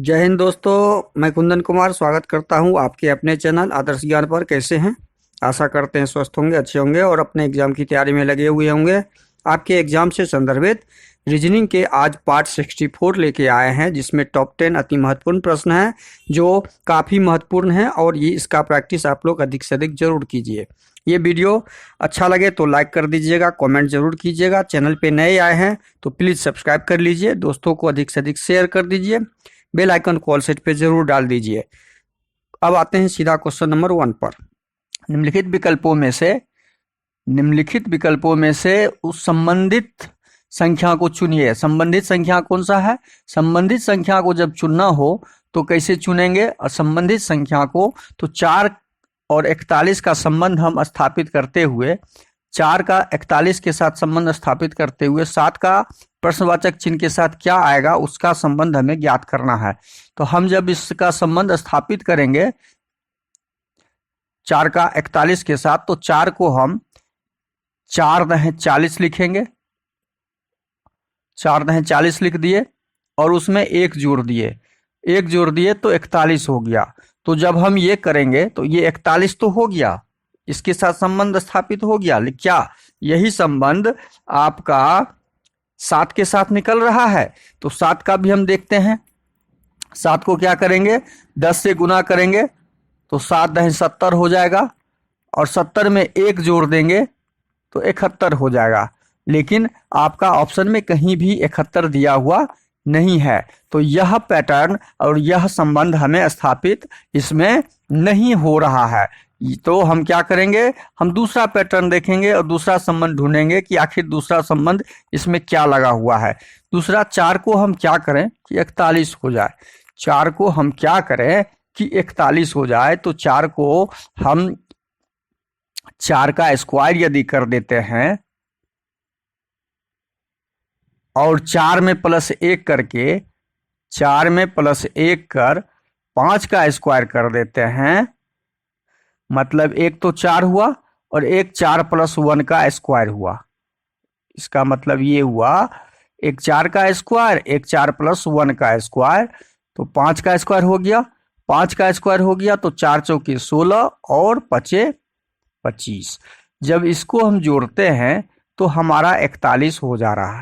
जय हिंद दोस्तों, मैं कुंदन कुमार स्वागत करता हूं आपके अपने चैनल आदर्श ज्ञान पर। कैसे हैं? आशा करते हैं स्वस्थ होंगे, अच्छे होंगे और अपने एग्जाम की तैयारी में लगे हुए होंगे। आपके एग्जाम से संदर्भित रीजनिंग के आज पार्ट 64 लेके आए हैं, जिसमें टॉप 10 अति महत्वपूर्ण प्रश्न हैं जो काफ़ी महत्वपूर्ण हैं और ये इसका प्रैक्टिस आप लोग अधिक से अधिक जरूर कीजिए। ये वीडियो अच्छा लगे तो लाइक कर दीजिएगा, कमेंट जरूर कीजिएगा। चैनल पे नए आए हैं तो प्लीज़ सब्सक्राइब कर लीजिए, दोस्तों को अधिक से अधिक शेयर कर दीजिए, बेल आइकन को ऑल सेट पे जरूर डाल दीजिए। अब आते हैं सीधा क्वेश्चन नंबर 1 पर। निम्नलिखित विकल्पों में से उस संबंधित संख्या को चुनिए। संबंधित संख्या कौन सा है? संबंधित संख्या को जब चुनना हो तो कैसे चुनेंगे? और संबंधित संख्या को तो 4 और 41 का संबंध हम स्थापित करते हुए 4 का 41 के साथ संबंध स्थापित करते हुए 7 का प्रश्नवाचक चिन्ह के साथ क्या आएगा उसका संबंध हमें ज्ञात करना है। तो हम जब इसका संबंध स्थापित करेंगे 4 का 41 के साथ, तो 4 को हम 4 दहें 40 लिखेंगे। 4 दहें 40 लिख दिए और उसमें 1 जोड़ दिए। 1 जोड़ दिए तो 41 हो गया। तो जब हम ये करेंगे तो ये 41 तो हो गया, इसके साथ संबंध स्थापित हो गया। क्या यही संबंध आपका 7 के साथ निकल रहा है? तो 7 का भी हम देखते हैं। 7 को क्या करेंगे? 10 से गुना करेंगे तो 7 दहें 70 हो जाएगा और 70 में 1 जोड़ देंगे तो 71 हो जाएगा। लेकिन आपका ऑप्शन में कहीं भी 71 दिया हुआ नहीं है, तो यह पैटर्न और यह संबंध हमें स्थापित इसमें नहीं हो रहा है। तो हम क्या करेंगे? हम दूसरा पैटर्न देखेंगे और दूसरा संबंध ढूंढेंगे कि आखिर दूसरा संबंध इसमें क्या लगा हुआ है। दूसरा 4 को हम क्या करें कि 41 हो जाए। 4 को हम क्या करें कि 41 हो जाए। तो 4 को हम 4 का स्क्वायर यदि कर देते हैं और 4 में प्लस 1 करके 4 में प्लस 1 कर 5 का स्क्वायर कर देते हैं, मतलब एक तो 4 हुआ और एक 4 प्लस 1 का स्क्वायर हुआ। इसका मतलब ये हुआ एक 4 का स्क्वायर, एक 4 प्लस 1 का स्क्वायर, तो 5 का स्क्वायर हो गया। 5 का स्क्वायर हो गया तो 4 चौके 16 और 5 25। जब इसको हम जोड़ते हैं तो हमारा 41 हो जा रहा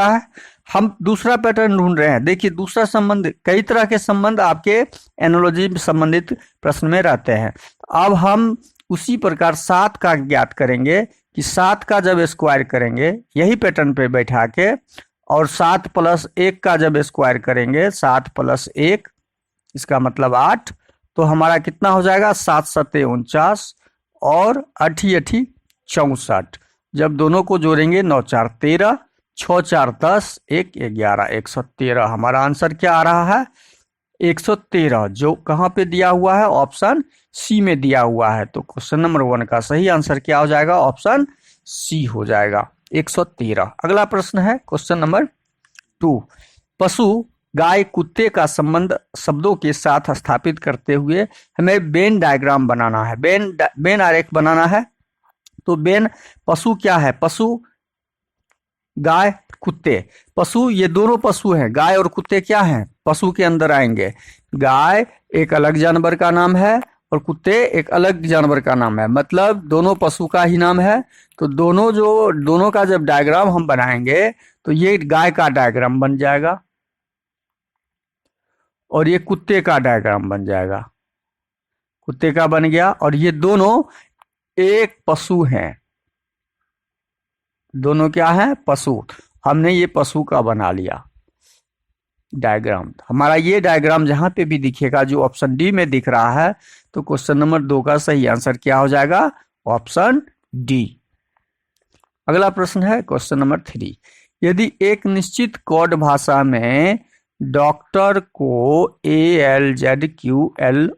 है। हम दूसरा पैटर्न ढूंढ रहे हैं। देखिए दूसरा संबंध, कई तरह के संबंध आपके एनोलॉजी संबंधित प्रश्न में रहते हैं। अब हम उसी प्रकार 7 का ज्ञात करेंगे कि 7 का जब स्क्वायर करेंगे यही पैटर्न पे बैठा के, और 7 प्लस 1 का जब स्क्वायर करेंगे 7 प्लस 1, इसका मतलब 8, तो हमारा कितना हो जाएगा? 7 सत्ते 49 और 8 8 64। जब दोनों को जोड़ेंगे 9 4 13, 6 4 10, 1 11, 113। हमारा आंसर क्या आ रहा है? 113, जो कहाँ पे दिया हुआ है? ऑप्शन सी में दिया हुआ है। तो क्वेश्चन नंबर 1 का सही आंसर क्या हो जाएगा? ऑप्शन सी हो जाएगा, 113। अगला प्रश्न है क्वेश्चन नंबर 2। पशु गाय कुत्ते का संबंध शब्दों के साथ स्थापित करते हुए हमें वेन डायग्राम बनाना है, वेन आरेख बनाना है। तो वेन पशु क्या है? पशु गाय कुत्ते, पशु ये दोनों पशु हैं। गाय और कुत्ते क्या हैं? पशु के अंदर आएंगे। गाय एक अलग जानवर का नाम है और कुत्ते एक अलग जानवर का नाम है, मतलब दोनों पशु का ही नाम है। तो दोनों का जब डायग्राम हम बनाएंगे तो ये गाय का डायग्राम बन जाएगा और ये कुत्ते का डायग्राम बन जाएगा। कुत्ते का बन गया और ये दोनों एक पशु हैं। दोनों क्या है? पशु। हमने ये पशु का बना लिया डायग्राम। हमारा ये डायग्राम जहां पे भी दिखेगा, जो ऑप्शन डी में दिख रहा है, तो क्वेश्चन नंबर 2 का सही आंसर क्या हो जाएगा? Option D. अगला प्रश्न है क्वेश्चन नंबर 3। यदि एक निश्चित कोड भाषा में डॉक्टर को ALZQLO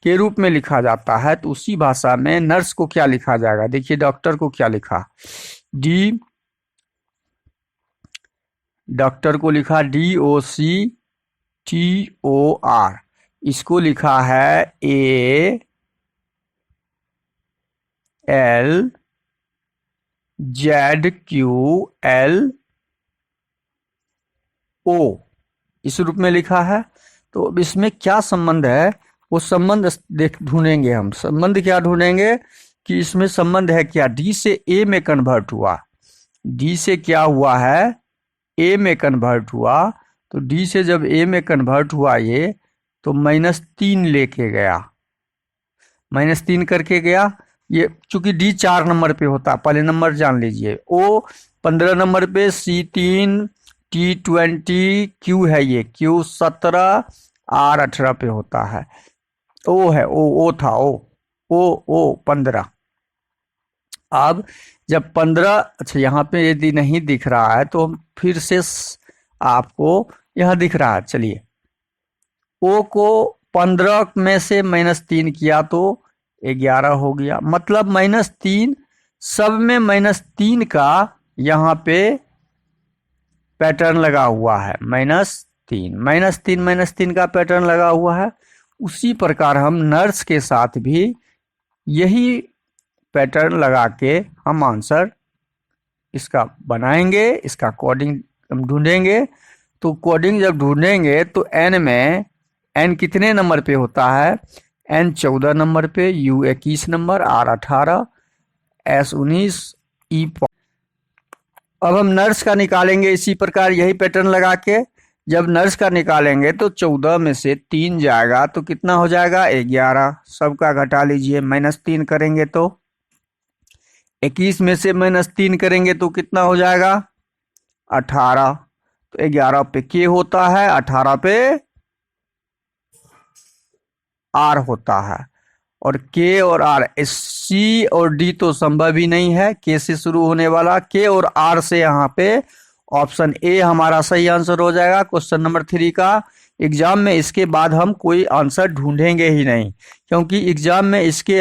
के रूप में लिखा जाता है तो उसी भाषा में नर्स को क्या लिखा जाएगा? देखिए डॉक्टर को क्या लिखा? डी, डॉक्टर को लिखा DOCTOR। इसको लिखा है ALZQLO। इस रूप में लिखा है। तो अब इसमें क्या संबंध है, वो संबंध देख ढूंढेंगे हम। संबंध क्या ढूंढेंगे कि इसमें संबंध है क्या, डी से ए में कन्वर्ट हुआ, डी से क्या हुआ है, ए में कन्वर्ट हुआ। तो डी से जब ए में कन्वर्ट हुआ ये, तो -3 लेके गया, -3 करके गया। ये चूंकि डी 4 नंबर पे होता, पहले नंबर जान लीजिए। ओ 15 नंबर पे, C3, T20, Q है ये, Q 17, R 18 पे होता है। ओ है, ओ था, ओ 15। अब जब 15, अच्छा यहाँ पे यदि नहीं दिख रहा है तो फिर से आपको यह दिख रहा है। चलिए, ओ को 15 में से -3 किया तो 11 हो गया। मतलब -3, सब में -3 का यहाँ पे पैटर्न लगा हुआ है। -3 का पैटर्न लगा हुआ है। उसी प्रकार हम नर्स के साथ भी यही पैटर्न लगा के हम आंसर इसका बनाएंगे, इसका कोडिंग हम ढूंढेंगे। तो कोडिंग जब ढूंढेंगे तो एन में, एन कितने नंबर पे होता है, एन 14 नंबर पे, यू 21 नंबर, आर 18, एस 19, ई। अब हम नर्स का निकालेंगे इसी प्रकार यही पैटर्न लगा के। जब नर्स का निकालेंगे तो 14 में से 3 जाएगा तो कितना हो जाएगा, 11। सबका घटा लीजिए, -3 करेंगे तो 21 में से -3 करेंगे तो कितना हो जाएगा, 18। तो 11 पे के होता है, 18 पे आर होता है। और के और आर, सी और डी तो संभव ही नहीं है, के से शुरू होने वाला। के और आर से यहाँ पे ऑप्शन ए हमारा सही आंसर हो जाएगा क्वेश्चन नंबर 3 का। एग्जाम में इसके बाद हम कोई आंसर ढूंढेंगे ही नहीं, क्योंकि एग्जाम में इसके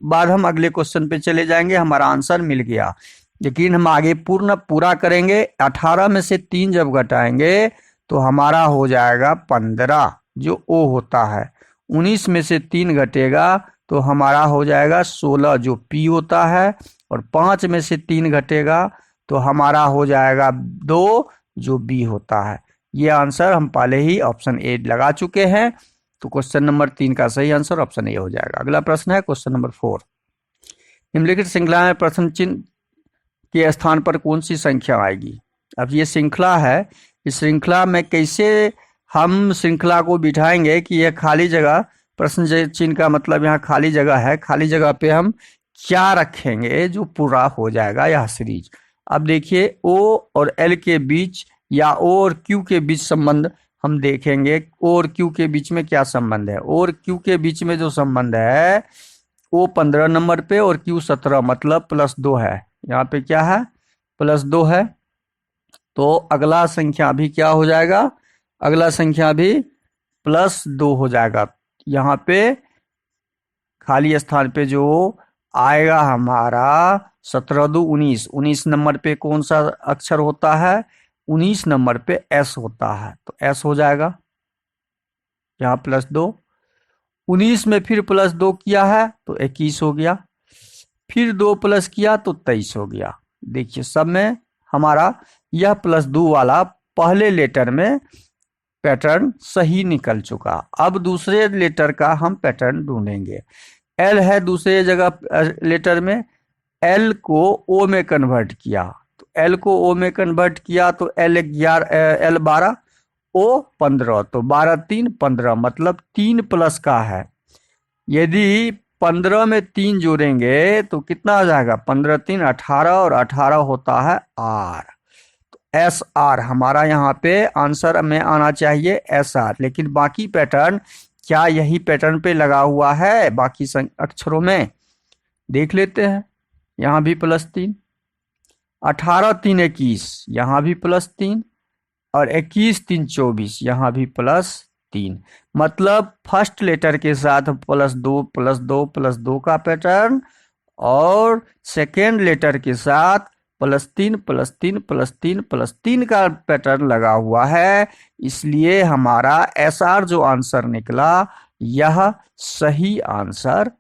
बाद हम अगले क्वेश्चन पे चले जाएंगे, हमारा आंसर मिल गया। लेकिन हम आगे पूरा करेंगे। 18 में से 3 जब घटाएंगे तो हमारा हो जाएगा 15, जो ओ होता है। 19 में से 3 घटेगा तो हमारा हो जाएगा 16, जो पी होता है। और 5 में से 3 घटेगा तो हमारा हो जाएगा 2, जो बी होता है। ये आंसर हम पहले ही ऑप्शन ए लगा चुके हैं। तो क्वेश्चन नंबर 3 का सही आंसर ऑप्शन ए हो जाएगा। अगला प्रश्न है क्वेश्चन नंबर 4। निम्नलिखित श्रृंखला में प्रश्न चिन्ह के स्थान पर कौन सी संख्या आएगी। अब ये श्रृंखला है, इस श्रृंखला में कैसे हम श्रृंखला को बिठाएंगे कि यह खाली जगह, प्रश्न चिन्ह का मतलब यहाँ खाली जगह है, खाली जगह पे हम क्या रखेंगे जो पूरा हो जाएगा यह सीरीज। अब देखिए, ओ और एल के बीच या ओ और क्यू के बीच संबंध हम देखेंगे। ओ और क्यू के बीच में क्या संबंध है, ओ और क्यू के बीच में जो संबंध है, ओ 15 नंबर पे और क्यू 17, मतलब +2 है। यहाँ पे क्या है, +2 है। तो अगला संख्या भी क्या हो जाएगा, अगला संख्या भी +2 हो जाएगा। यहाँ पे खाली स्थान पे जो आएगा हमारा 17 2 19, 19 नंबर पे कौन सा अक्षर होता है, 19 नंबर पे एस होता है। तो एस हो जाएगा यहाँ +2। 19 में फिर +2 किया है तो 21 हो गया, फिर 2 प्लस किया तो 23 हो गया। देखिए सब में हमारा यह +2 वाला पहले लेटर में पैटर्न सही निकल चुका। अब दूसरे लेटर का हम पैटर्न ढूंढेंगे। एल है दूसरे जगह लेटर में, एल को ओ में कन्वर्ट किया, तो एल को ओ में कन्वर्ट किया तो एल 12, ओ 15, तो 12 3 15, मतलब 3 प्लस का है। यदि 15 में 3 जोड़ेंगे तो कितना हो जाएगा, 15 3 18, और 18 होता है आर। तो एस आर हमारा यहाँ पे आंसर में आना चाहिए, एस आर। लेकिन बाकी पैटर्न क्या यही पैटर्न पे लगा हुआ है, बाकी अक्षरों में देख लेते हैं। यहाँ भी +3, 18 3 21, यहाँ भी +3, और 21 3 24, यहाँ भी +3। मतलब फर्स्ट लेटर के साथ +2 +2 +2 का पैटर्न, और सेकेंड लेटर के साथ +3 +3 +3 +3 का पैटर्न लगा हुआ है। इसलिए हमारा एस आर जो आंसर निकला यह सही आंसर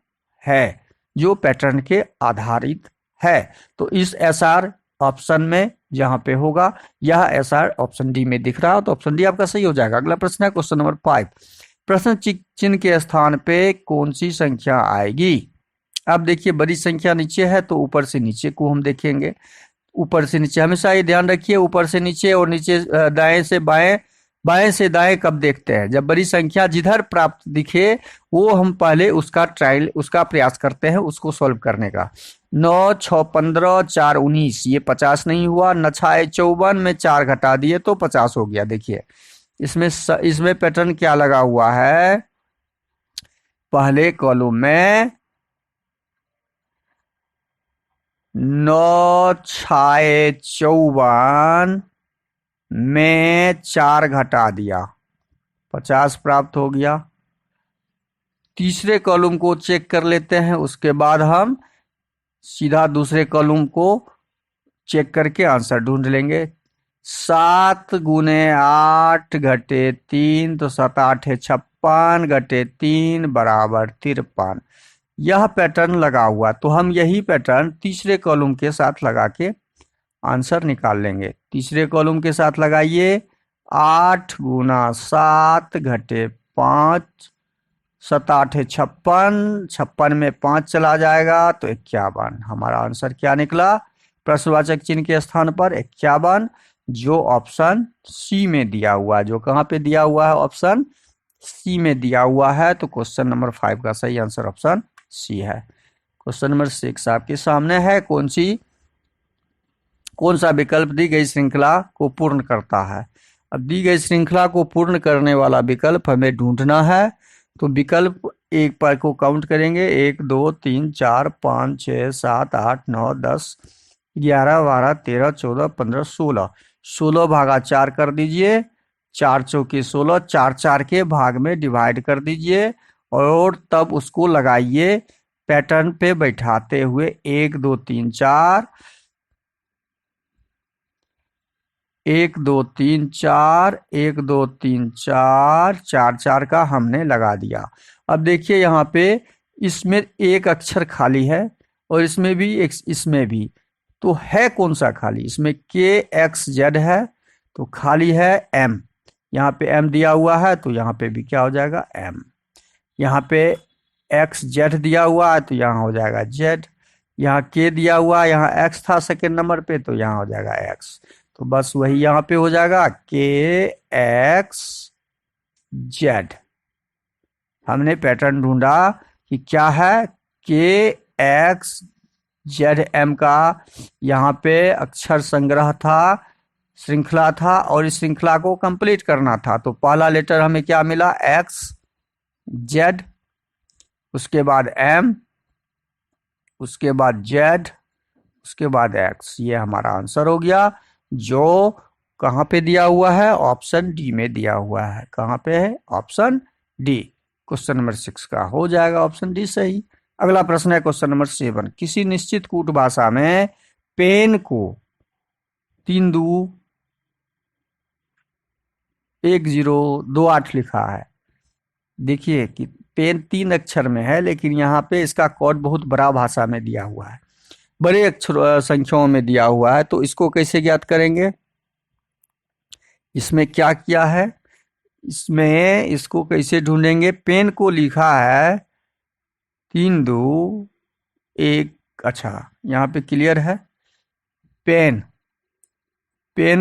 है, जो पैटर्न के आधारित है। तो इस एस आर ऑप्शन में जहां पे होगा, यह ऐसा ऑप्शन डी में दिख रहा है, तो ऑप्शन डी आपका सही हो जाएगा। अगला प्रश्न है क्वेश्चन नंबर 5। प्रश्न चिन्ह के स्थान पे कौन सी संख्या आएगी? अब देखिए बड़ी संख्या नीचे है तो ऊपर से नीचे को हम देखेंगे। ऊपर से नीचे हमेशा ये ध्यान रखिए, ऊपर से नीचे और नीचे दाएं से बाएं, बाएं से दाएं कब देखते हैं? जब बड़ी संख्या जिधर प्राप्त दिखे वो हम पहले उसका प्रयास करते हैं उसको सॉल्व करने का। 9 6 15 4 19, ये 50 नहीं हुआ। 9 6 54 में 4 घटा दिए तो 50 हो गया। देखिए इसमें पैटर्न क्या लगा हुआ है? पहले कॉलम में 9 6 54 में 4 घटा दिया, 50 प्राप्त हो गया। तीसरे कॉलम को चेक कर लेते हैं, उसके बाद हम सीधा दूसरे कॉलम को चेक करके आंसर ढूंढ लेंगे। 7 गुने 8 घटे 3, तो 7 8 56 घटे 3 बराबर 53। यह पैटर्न लगा हुआ, तो हम यही पैटर्न तीसरे कॉलम के साथ लगा के आंसर निकाल लेंगे। तीसरे कॉलम के साथ लगाइए। 8 गुना 7 घटे 5, 7 8 56, 56 में 5 चला जाएगा तो 51। हमारा आंसर क्या निकला? प्रश्नवाचक चिन्ह के स्थान पर 51, जो ऑप्शन सी में दिया हुआ है। जो कहाँ पे दिया हुआ है? ऑप्शन सी में दिया हुआ है। तो क्वेश्चन नंबर 5 का सही आंसर ऑप्शन सी है। क्वेश्चन नंबर 6 आपके सामने है। कौन सा विकल्प दी गई श्रृंखला को पूर्ण करता है? अब दी गई श्रृंखला को पूर्ण करने वाला विकल्प हमें ढूंढना है। तो विकल्प एक पर को काउंट करेंगे। 1 2 3 4 5 6 7 8 9 10 11 12 13 14 15 16, 16 भागा 4 कर दीजिए। 4 चौके 16, 4 4 के भाग में डिवाइड कर दीजिए और तब उसको लगाइए पैटर्न पे बैठाते हुए। 1 2 3 4, 1 2 3 4, 1 2 3 4, 4 4 का हमने लगा दिया। अब देखिए यहाँ पे इसमें एक अक्षर खाली है और इसमें भी इसमें भी, तो है कौन सा खाली? इसमें KXZ है तो खाली है M। यहाँ पे M दिया हुआ है तो यहाँ पे भी क्या हो जाएगा? M। यहाँ पे XZ दिया हुआ है तो यहाँ हो जाएगा Z। यहाँ K दिया हुआ है, यहाँ X था सेकेंड नंबर पे तो यहाँ हो जाएगा X। तो बस वही यहाँ पे हो जाएगा KXZ। हमने पैटर्न ढूंढा कि क्या है। KXZM का यहाँ पे अक्षर संग्रह था, श्रृंखला था और इस श्रृंखला को कंप्लीट करना था। तो पहला लेटर हमें क्या मिला? XZ, उसके बाद M, उसके बाद Z, उसके बाद X। ये हमारा आंसर हो गया, जो कहाँ पे दिया हुआ है? ऑप्शन डी में दिया हुआ है। कहाँ पे है? Option D. क्वेश्चन नंबर 6 का हो जाएगा ऑप्शन डी सही। अगला प्रश्न है क्वेश्चन नंबर 7। किसी निश्चित कूट भाषा में पेन को 3 2 1 0 2 8 लिखा है। देखिए कि पेन 3 अक्षर में है, लेकिन यहाँ पे इसका कोड बहुत बड़ा भाषा में दिया हुआ है, बड़े अक्षर संख्याओं में दिया हुआ है। तो इसको कैसे ज्ञात करेंगे? इसमें क्या किया है? इसमें इसको कैसे ढूंढेंगे? पेन को लिखा है 3 2 1। अच्छा, यहाँ पे क्लियर है। पेन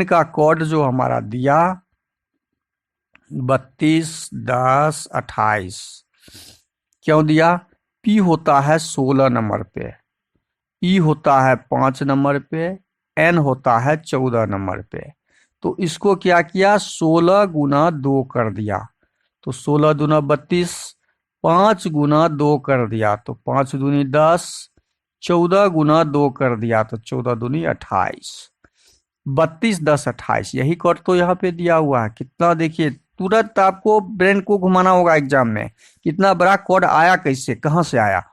का कोड जो हमारा दिया 32 10 28। क्यों दिया? P होता है 16 नंबर पे, E होता है 5 नंबर पे, N होता है 14 नंबर पे। तो इसको क्या किया? 16 गुना 2 कर दिया तो 16 दूना 32, 5 गुना 2 कर दिया तो 5 दूनी 10, 14 गुना 2 कर दिया तो 14 दूनी 28, 32 10 28। यही कोड तो यहाँ पे दिया हुआ है। कितना देखिए, तुरंत आपको ब्रेन को घुमाना होगा एग्जाम में, कितना बड़ा कोड आया, कैसे, कहाँ से आया।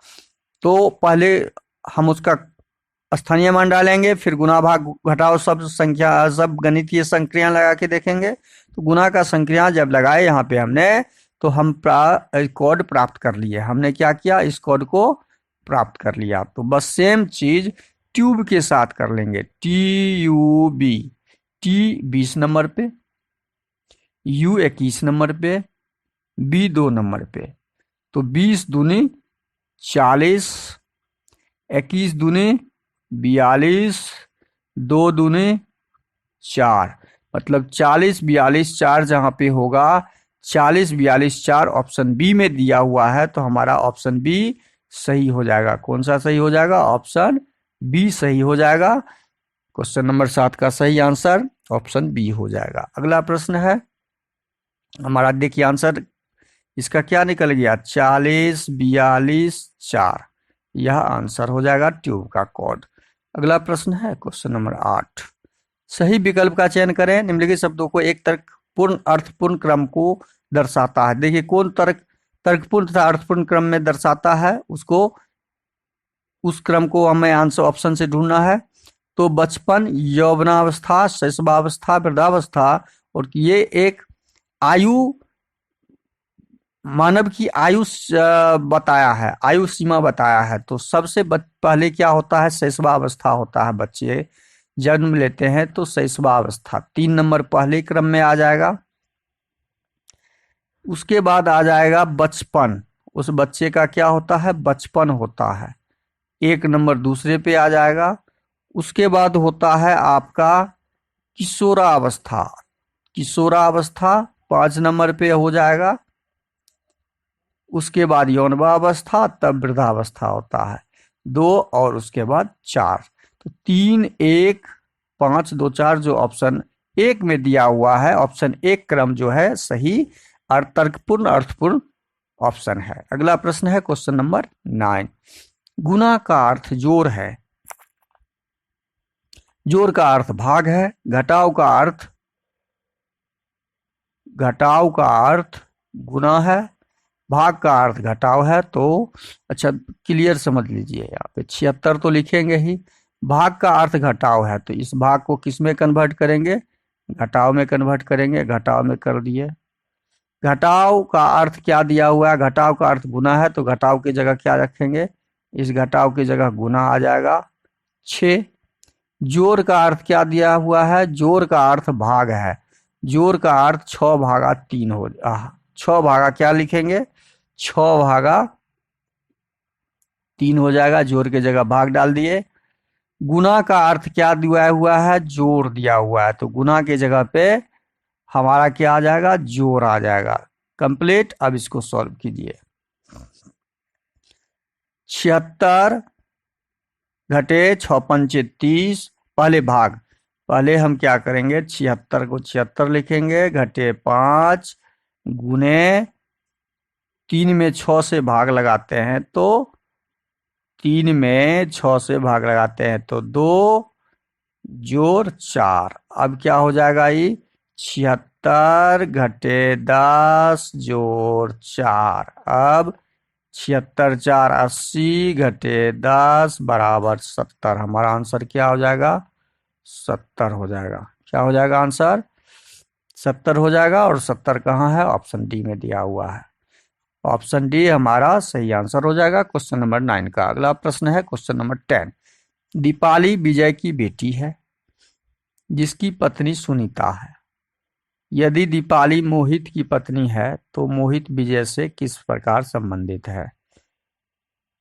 तो पहले हम उसका स्थानीय मान डालेंगे, फिर गुना भाग घटाओ सब संख्या, सब गणितीय संक्रिया लगा के देखेंगे। तो गुना का संक्रिया जब लगाए यहाँ पे हमने, तो हम कोड प्राप्त कर लिए। हमने क्या किया? इस कोड को प्राप्त कर लिया। तो बस सेम चीज ट्यूब के साथ कर लेंगे, TUB। T 20 नंबर पे, U 21 नंबर पे, B 2 नंबर पे। तो 20 दूनी 40, 21 दूनी 42, 2 दूनी 4, मतलब 40 42 4 जहां पे होगा 40 42 4 ऑप्शन बी में दिया हुआ है, तो हमारा ऑप्शन बी सही हो जाएगा। कौन सा सही हो जाएगा? ऑप्शन बी सही हो जाएगा। क्वेश्चन नंबर 7 का सही आंसर ऑप्शन बी हो जाएगा। अगला प्रश्न है हमारा, देखिए आंसर इसका क्या निकल गया, 40 42 4, यह आंसर हो जाएगा ट्यूब का कोड। अगला प्रश्न है क्वेश्चन नंबर 8, सही विकल्प का चयन करें, निम्नलिखित शब्दों को एक तर्कपूर्ण अर्थपूर्ण क्रम को दर्शाता है। देखिए कौन तर्कपूर्ण तथा अर्थपूर्ण क्रम में दर्शाता है, उस क्रम को हमें आंसर ऑप्शन से ढूंढना है। तो बचपन, यौवनावस्था, शैशवावस्था, वृद्धावस्था, और ये एक आयु, मानव की आयु बताया है, आयु सीमा बताया है। तो सबसे पहले क्या होता है, शैशवावस्था होता है, बच्चे जन्म लेते हैं तो शैशवावस्था 3 नंबर पहले क्रम में आ जाएगा। उसके बाद आ जाएगा बचपन, उस बच्चे का क्या होता है, बचपन होता है, 1 नंबर दूसरे पे आ जाएगा। उसके बाद होता है आपका किशोरावस्था, किशोरावस्था 5 नंबर पे हो जाएगा। उसके बाद यौनावस्था, तब वृद्धावस्था होता है 2, और उसके बाद 4। तो 3 1 5 2 4 जो ऑप्शन 1 में दिया हुआ है, ऑप्शन 1 क्रम जो है सही और तर्कपूर्ण अर्थपूर्ण ऑप्शन है। अगला प्रश्न है क्वेश्चन नंबर 9, गुना का अर्थ जोड़ है, जोड़ का अर्थ भाग है, घटाव का अर्थ गुना है, भाग का अर्थ घटाव है। तो अच्छा क्लियर समझ लीजिए, यहाँ पे 76 तो लिखेंगे ही, भाग का अर्थ घटाव है, तो इस भाग को किस में कन्वर्ट करेंगे, घटाव में कन्वर्ट करेंगे, घटाव में कर दिए। घटाव का अर्थ क्या दिया हुआ है, घटाव का अर्थ गुना है, तो घटाव की जगह क्या रखेंगे, इस घटाव की जगह गुना आ जाएगा 6। जोड़ का अर्थ क्या दिया हुआ है, जोड़ का अर्थ भाग है, जोड़ का अर्थ 6 भागा 3 हो 6 भागा क्या लिखेंगे, 6 भागा 3 हो जाएगा, जोड़ के जगह भाग डाल दिए। गुना का अर्थ क्या दिया हुआ है, जोड़ दिया हुआ है, तो गुना के जगह पे हमारा क्या आ जाएगा, जोड़ आ जाएगा। कंप्लीट। अब इसको सॉल्व कीजिए। 76 घटे 6 पंचे 30, पहले भाग, पहले हम क्या करेंगे, 76 को 76 लिखेंगे, घटे 5 गुने 3 में 6 से भाग लगाते हैं, तो 3 में 6 से भाग लगाते हैं तो 2 जोड़ 4। अब क्या हो जाएगा, ये 76 घटे 10 जोड़ 4। अब 76 4 80 घटे 10 बराबर 70। हमारा आंसर क्या हो जाएगा, 70 हो जाएगा। क्या हो जाएगा आंसर, 70 हो जाएगा। और 70 कहाँ है, ऑप्शन डी में दिया हुआ है, ऑप्शन डी हमारा सही आंसर हो जाएगा क्वेश्चन नंबर 9 का। अगला प्रश्न है क्वेश्चन नंबर 10, दीपाली विजय की बेटी है जिसकी पत्नी सुनीता है। यदि दीपाली मोहित की पत्नी है तो मोहित विजय से किस प्रकार संबंधित है।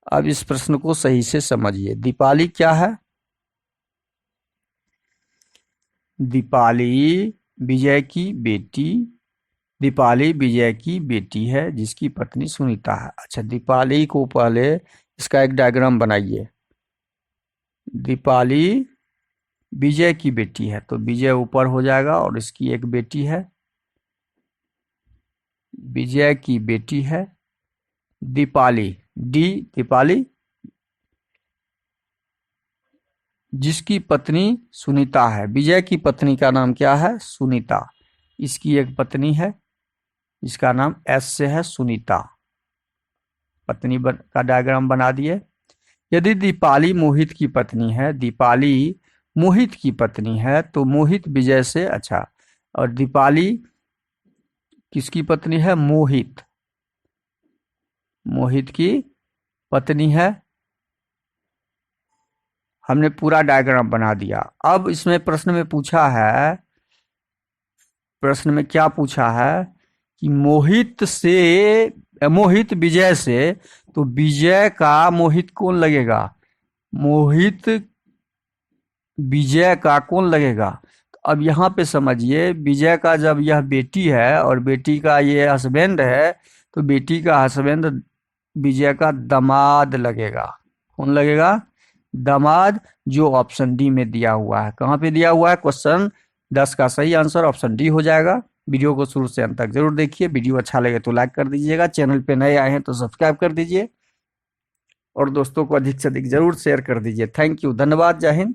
अब इस प्रश्न को सही से समझिए। दीपाली क्या है, दीपाली विजय की बेटी, दीपाली विजय की बेटी है जिसकी पत्नी सुनीता है। अच्छा दीपाली को पहले इसका एक डायग्राम बनाइए। दीपाली विजय की बेटी है तो विजय ऊपर हो जाएगा और इसकी एक बेटी है, विजय की बेटी है दीपाली, दीपाली जिसकी पत्नी सुनीता है। विजय की पत्नी का नाम क्या है, सुनीता। इसकी एक पत्नी है, इसका नाम एस से है, सुनीता। पत्नी का डायग्राम बना दिए। यदि दीपाली मोहित की पत्नी है, दीपाली मोहित की पत्नी है तो मोहित विजय से, अच्छा, और दीपाली किसकी पत्नी है, मोहित, मोहित की पत्नी है, हमने पूरा डायग्राम बना दिया। अब इसमें प्रश्न में पूछा है, प्रश्न में क्या पूछा है कि मोहित विजय से, तो विजय का मोहित कौन लगेगा, मोहित विजय का कौन लगेगा। तो अब यहाँ पे समझिए, विजय का जब यह बेटी है और बेटी का ये हस्बैंड है, तो बेटी का हस्बैंड विजय का दामाद लगेगा। कौन लगेगा, दामाद, जो ऑप्शन डी में दिया हुआ है। कहाँ पे दिया हुआ है, क्वेश्चन 10 का सही आंसर ऑप्शन डी हो जाएगा। वीडियो को शुरू से अंत तक जरूर देखिए। वीडियो अच्छा लगे तो लाइक कर दीजिएगा, चैनल पे नए आए हैं तो सब्सक्राइब कर दीजिए और दोस्तों को अधिक से अधिक जरूर शेयर कर दीजिए। थैंक यू, धन्यवाद, जय हिंद।